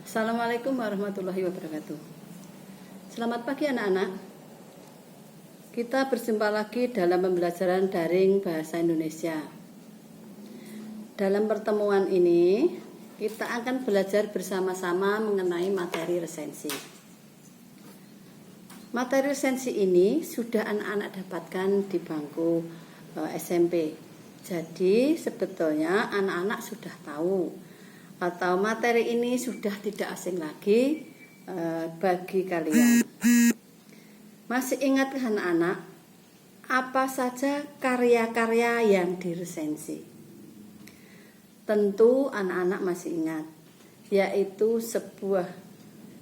Assalamualaikum warahmatullahi wabarakatuh. Selamat pagi anak-anak. Kita berjumpa lagi dalam pembelajaran daring bahasa Indonesia. Dalam pertemuan ini, kita akan belajar bersama-sama mengenai materi resensi. Materi resensi ini sudah anak-anak dapatkan di bangku SMP. Jadi sebetulnya anak-anak sudah tahu atau materi ini sudah tidak asing lagi bagi kalian. Masih ingat anak-anak apa saja karya-karya yang diresensi? Tentu anak-anak masih ingat, yaitu sebuah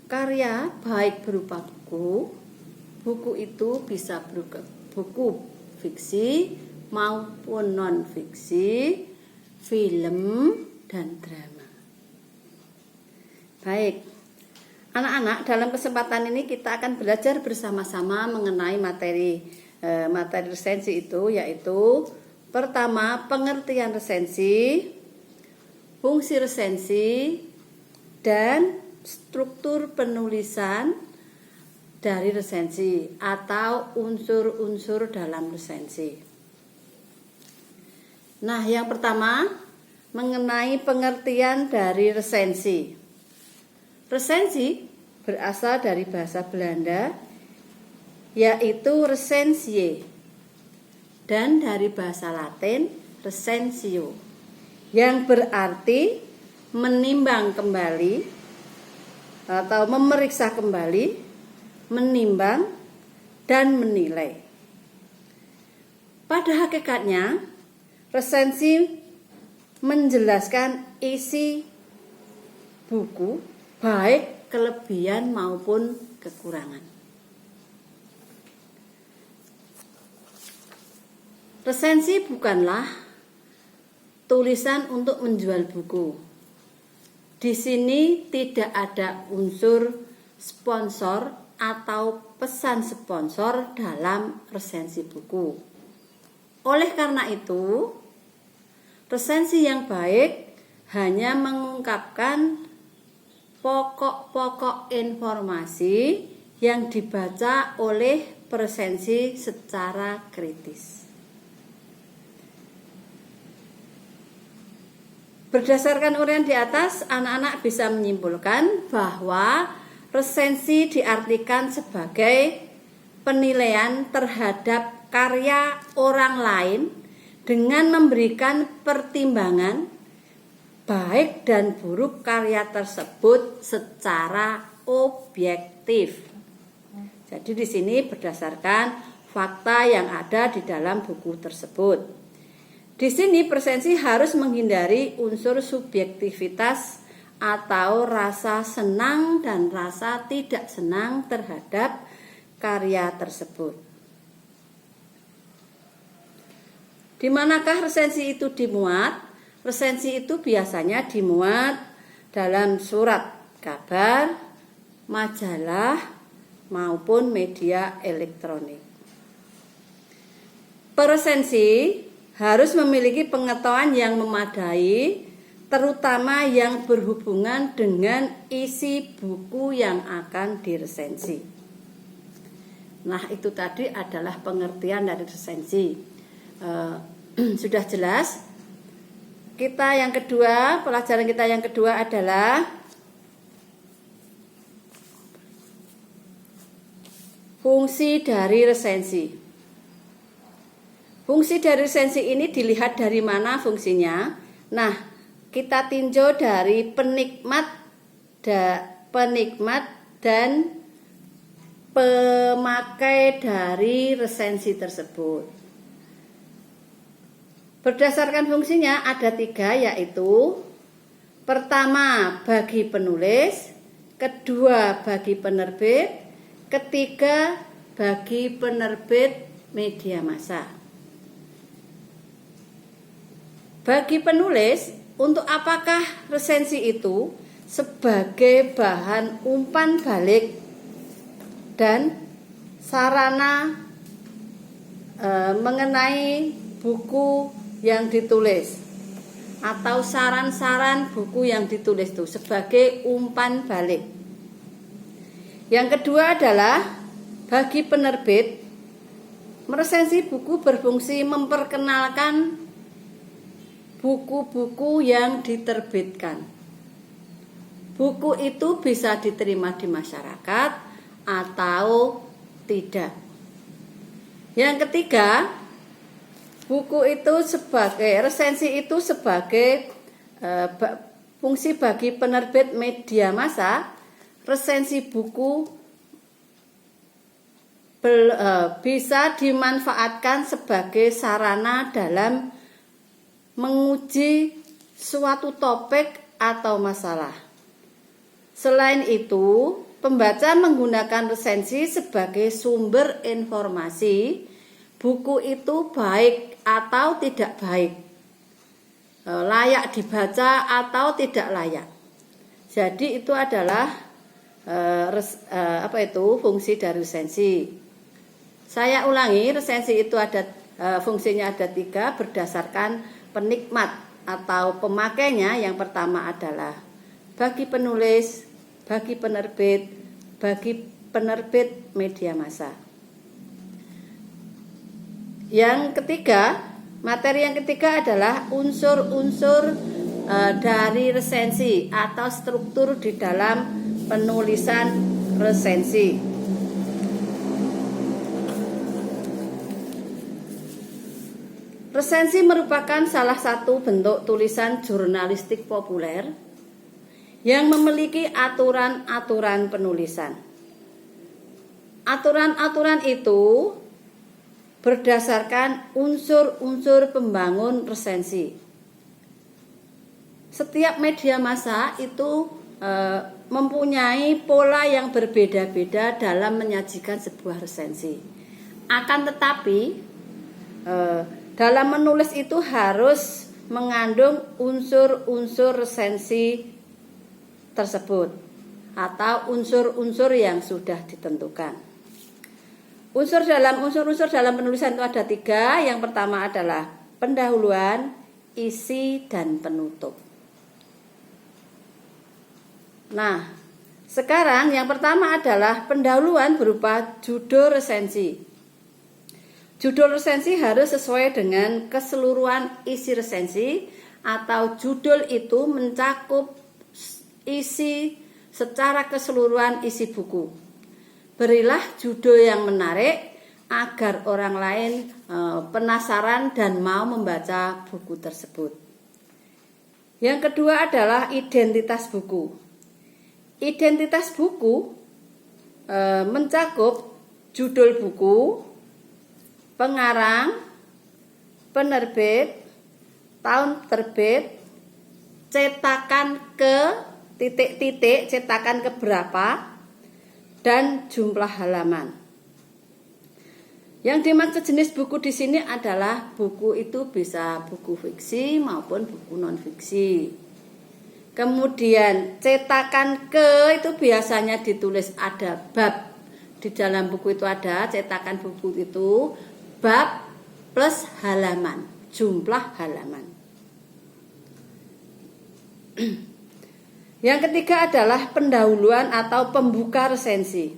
karya baik berupa buku. Buku itu bisa berupa buku fiksi maupun non-fiksi, film, dan drama. Baik, anak-anak, dalam kesempatan ini kita akan belajar bersama-sama mengenai materi resensi itu, yaitu pertama, pengertian resensi, fungsi resensi, dan struktur penulisan dari resensi atau unsur-unsur dalam resensi. Nah, yang pertama mengenai pengertian dari resensi. Resensi berasal dari bahasa Belanda, yaitu recensie, dan dari bahasa Latin recensio, yang berarti menimbang kembali atau memeriksa kembali, menimbang, dan menilai. Pada hakikatnya, resensi menjelaskan isi buku, baik kelebihan maupun kekurangan. Resensi bukanlah tulisan untuk menjual buku. Di sini tidak ada unsur sponsor atau pesan sponsor dalam resensi buku. Oleh karena itu, resensi yang baik hanya mengungkapkan pokok-pokok informasi yang dibaca oleh peresensi secara kritis. Berdasarkan uraian di atas, anak-anak bisa menyimpulkan bahwa resensi diartikan sebagai penilaian terhadap karya orang lain dengan memberikan pertimbangan baik dan buruk karya tersebut secara objektif. Jadi di sini berdasarkan fakta yang ada di dalam buku tersebut. Di sini resensi harus menghindari unsur subjektivitas atau rasa senang dan rasa tidak senang terhadap karya tersebut. Di manakah resensi itu dimuat? Resensi itu biasanya dimuat dalam surat kabar, majalah, maupun media elektronik. Peresensi harus memiliki pengetahuan yang memadai, terutama yang berhubungan dengan isi buku yang akan diresensi. Nah, itu tadi adalah pengertian dari resensi. Sudah jelas? Pelajaran kita yang kedua adalah fungsi dari resensi. Fungsi dari resensi ini dilihat dari mana fungsinya. Nah, kita tinjau dari penikmat dan pemakai dari resensi tersebut. Berdasarkan fungsinya ada 3, yaitu pertama bagi penulis, kedua bagi penerbit, ketiga bagi penerbit media massa. Bagi penulis, untuk apakah resensi itu? Sebagai bahan umpan balik dan sarana mengenai buku yang ditulis. atau saran-saran buku yang ditulis itu sebagai umpan balik. Yang kedua adalah bagi penerbit, meresensi buku berfungsi memperkenalkan buku-buku yang diterbitkan. Buku itu bisa diterima di masyarakat atau tidak. Yang ketiga, buku itu sebagai resensi itu sebagai fungsi bagi penerbit media massa. Resensi buku bisa dimanfaatkan sebagai sarana dalam menguji suatu topik atau masalah. Selain itu, pembaca menggunakan resensi sebagai sumber informasi buku itu baik atau tidak baik, layak dibaca atau tidak layak. Jadi itu adalah fungsi dari resensi. Saya ulangi, resensi itu ada fungsinya ada 3 berdasarkan penikmat atau pemakainya. Yang pertama adalah bagi penulis, bagi penerbit media massa. Yang ketiga, materi yang ketiga adalah unsur-unsur dari resensi atau struktur di dalam penulisan resensi. Resensi merupakan salah satu bentuk tulisan jurnalistik populer yang memiliki aturan-aturan penulisan. Aturan-aturan itu berdasarkan unsur-unsur pembangun resensi. Setiap media massa itu mempunyai pola yang berbeda-beda dalam menyajikan sebuah resensi. Akan tetapi dalam menulis itu harus mengandung unsur-unsur resensi tersebut atau unsur-unsur yang sudah ditentukan. Unsur-unsur dalam penulisan itu ada 3. Yang pertama adalah pendahuluan, isi, dan penutup. Nah, sekarang yang pertama adalah pendahuluan berupa judul resensi. Judul resensi harus sesuai dengan keseluruhan isi resensi atau judul itu mencakup isi secara keseluruhan isi buku. Berilah judul yang menarik agar orang lain penasaran dan mau membaca buku tersebut. Yang kedua adalah identitas buku. Identitas buku mencakup judul buku, pengarang, penerbit, tahun terbit, cetakan ke titik-titik, cetakan ke berapa, dan jumlah halaman. Yang dimaksud jenis buku di sini adalah buku itu bisa buku fiksi maupun buku non fiksi. Kemudian cetakan ke itu biasanya ditulis ada bab. Di dalam buku itu ada cetakan buku itu bab plus halaman, jumlah halaman. Yang ketiga adalah pendahuluan atau pembuka resensi.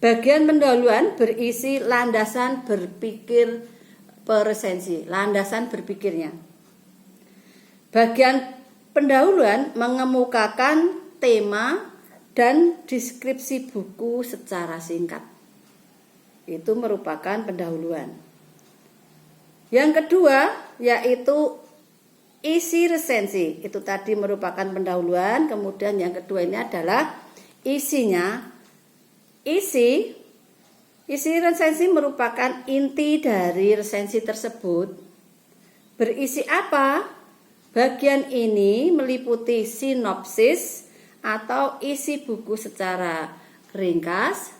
Bagian pendahuluan berisi landasan berpikir peresensi, landasan berpikirnya. Bagian pendahuluan mengemukakan tema dan deskripsi buku secara singkat. Itu merupakan pendahuluan. Yang kedua yaitu isi resensi. Itu tadi merupakan pendahuluan. Kemudian yang kedua ini adalah isinya. Isi resensi merupakan inti dari resensi tersebut. Berisi apa? Bagian ini meliputi sinopsis atau isi buku secara ringkas,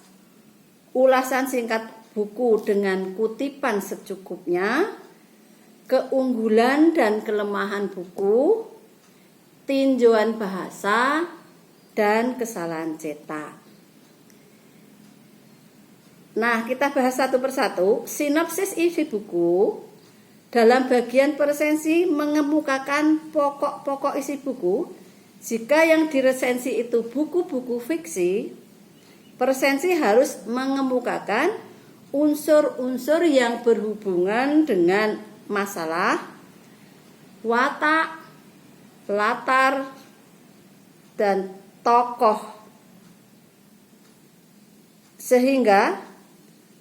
ulasan singkat buku dengan kutipan secukupnya, keunggulan dan kelemahan buku, tinjauan bahasa, dan kesalahan cetak. Nah, kita bahas satu persatu. Sinopsis isi buku Dalam bagian presensi mengemukakan pokok-pokok isi buku. Jika yang diresensi itu buku-buku fiksi, presensi harus mengemukakan unsur-unsur yang berhubungan dengan masalah, watak, latar, dan tokoh, sehingga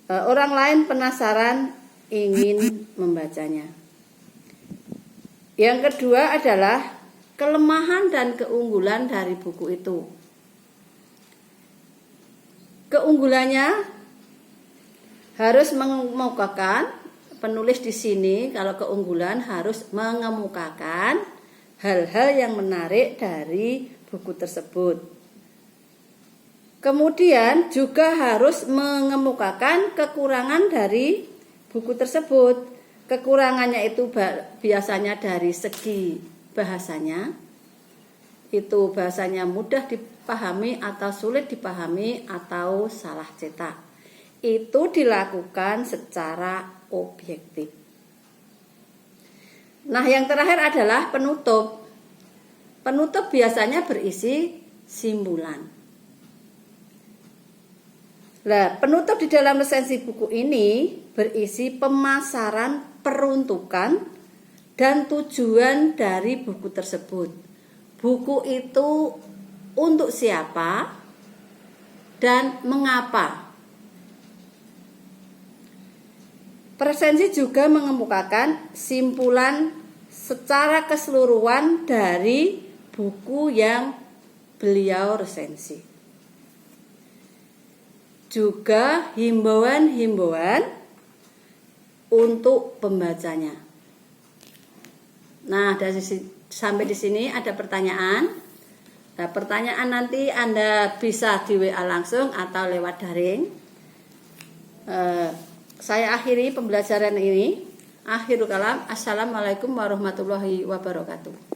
orang lain penasaran ingin membacanya. Yang kedua adalah kelemahan dan keunggulan dari buku itu. Keunggulannya harus mengemukakan, penulis di sini kalau keunggulan harus mengemukakan hal-hal yang menarik dari buku tersebut. Kemudian juga harus mengemukakan kekurangan dari buku tersebut. Kekurangannya itu biasanya dari segi bahasanya. Itu bahasanya mudah dipahami atau sulit dipahami atau salah cetak. Itu dilakukan secara objektif. Nah, yang terakhir adalah penutup. Penutup biasanya berisi simpulan. Nah, penutup di dalam resensi buku ini berisi pemasaran peruntukan dan tujuan dari buku tersebut. Buku itu untuk siapa dan mengapa. Resensi juga mengemukakan simpulan secara keseluruhan dari buku yang beliau resensi. Juga himbauan-himbauan untuk pembacanya. Nah, sampai di sini ada pertanyaan. Nah, pertanyaan nanti Anda bisa di WA langsung atau lewat daring. Saya akhiri pembelajaran ini. Akhirul kalam. Assalamualaikum warahmatullahi wabarakatuh.